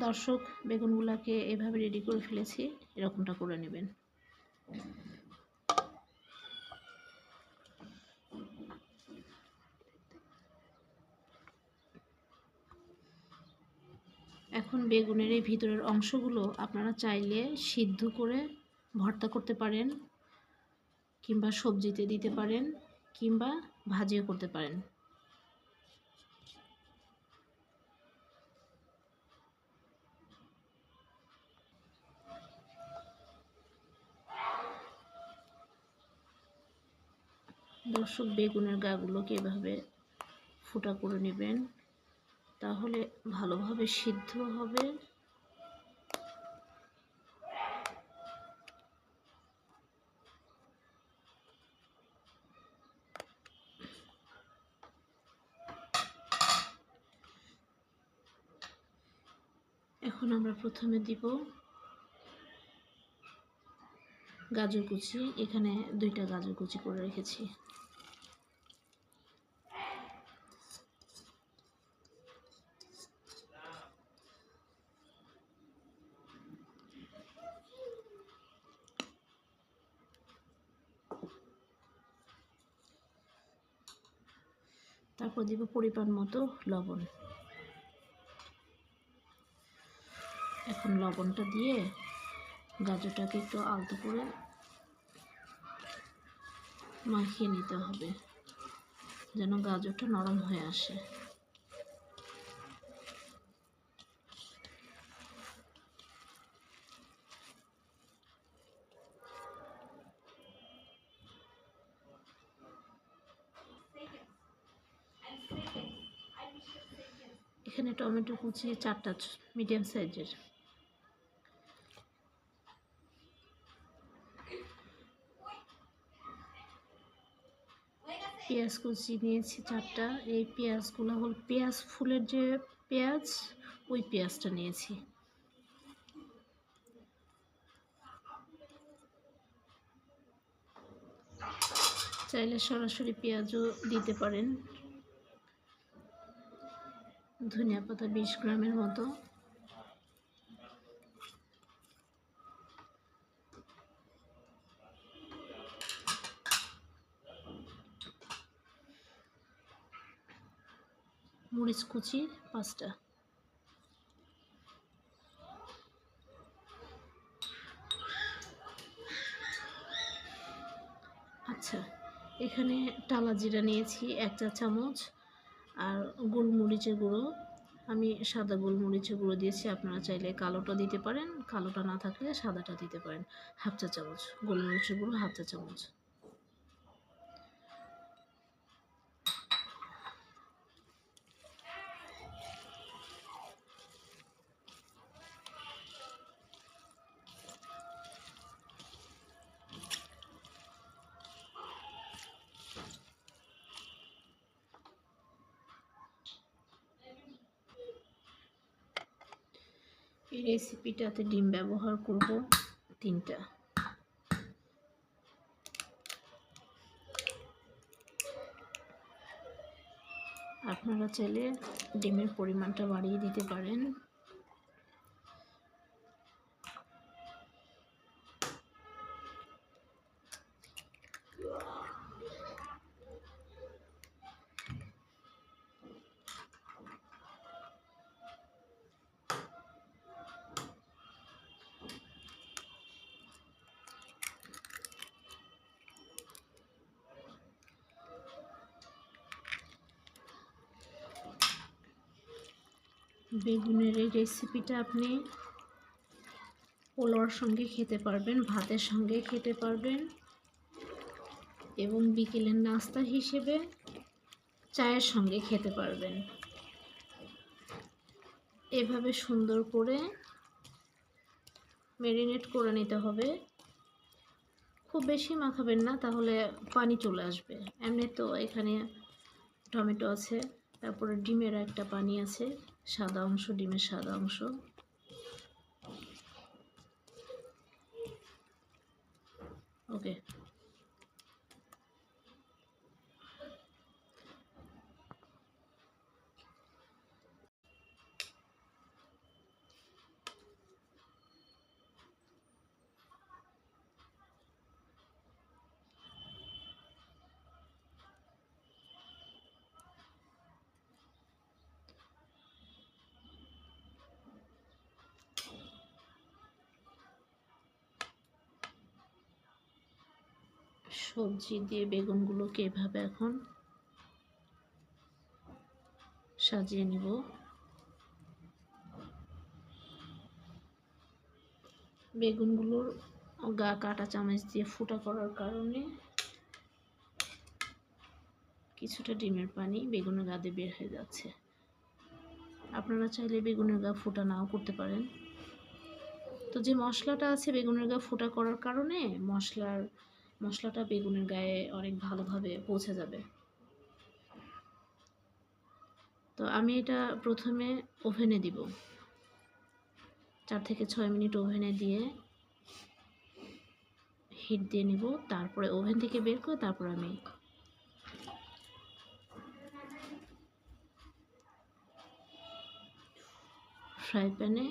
দর্শক বেগুনগুলোকে এভাবে রেডি করে ফেলেছি, এরকমটা করে নেবেন। এখন বেগুনের এই ভিতরের অংশগুলো আপনারা চাইলে সিদ্ধ করে ভর্তা করতে পারেন, কিংবা সবজিতে দিতে পারেন, কিংবা ভাজিও করতে পারেন। দর্শক বেগুনের গাগুলোকে এভাবে ফুটা করে নেবেন, তাহলে ভালোভাবে সিদ্ধ হবে। এখন আমরা প্রথমে দিব গাজর কুচি। এখানে 2টা গাজর কুচি করে রেখেছি। তারপর দিব পরিমাণ মতো লবণ। এখন লবণটা দিয়ে গাজরটাকে একটু আলতো করে মাখিয়ে নিতে হবে, যেন গাজরটা নরম হয়ে আসে। এখানে টমেটো কুচি 4টা মিডিয়াম সাইজের, পেঁয়াজ কুচি নিয়েছি 4টা। এই পেঁয়াজগুলো হল পেঁয়াজ ফুলের যে পেঁয়াজ, ওই পেঁয়াজটা নিয়েছি। চাইলে সরাসরি পেঁয়াজও দিতে পারেন। ধনিয়া পাতা 20 গ্রামের মতো, মরিচ কুচি 5টা। আচ্ছা, এখানে টালা জিরা নিয়েছি 1 চা চামচ, আর গোলমরিচের গুঁড়ো। আমি সাদা গোলমরিচের গুঁড়ো দিয়েছি, আপনারা চাইলে কালোটা দিতে পারেন, কালোটা না থাকলে সাদাটা দিতে পারেন। 1/2 চা চামচ গোলমরিচের গুঁড়ো, 1/2 চা চামচ। এই রেসিপিটাতে ডিম ব্যবহার করব 3টা। আপনারা চাইলে ডিমের পরিমাণটা বাড়িয়ে দিতে পারেন। বেগুনের এই রেসিপিটা আপনি পোলাওর সঙ্গে খেতে পারবেন, ভাতের সঙ্গে খেতে পারবেন, এবং বিকেলের নাস্তা হিসেবে চায়ের সঙ্গে খেতে পারবেন। এভাবে সুন্দর করে ম্যারিনেট করে নিতে হবে। খুব বেশি মাখাবেন না, তাহলে পানি চলে আসবে। এমনি তো এখানে টমেটো আছে, তারপরে ডিমের একটা পানি আছে, সাদা অংশ, ডিমের সাদা অংশ। ওকে, সবজি দিয়ে বেগুনগুলোকে এভাবে এখন সাজিয়ে নিব। বেগুনগুলোর গা কাটা চামচ দিয়ে ফুটা করার কারণে কিছুটা ডিমের পানি বেগুনের গা দিয়ে বের হয়ে যাচ্ছে। আপনারা চাইলে বেগুনের গা ফুটা নাও করতে পারেন। তো যে মশলাটা আছে বেগুনের গা ফুটা করার কারণে মশলাটা বেগুনের গায়ে অনেক ভালোভাবে পৌঁছে যাবে। তো আমি এটা প্রথমে ওভেনে দিব, 4 থেকে 6 মিনিট ওভেনে দিয়ে হিট দিয়ে নিব। তারপরে ওভেন থেকে বের করে তারপর আমি ফ্রাই প্যানে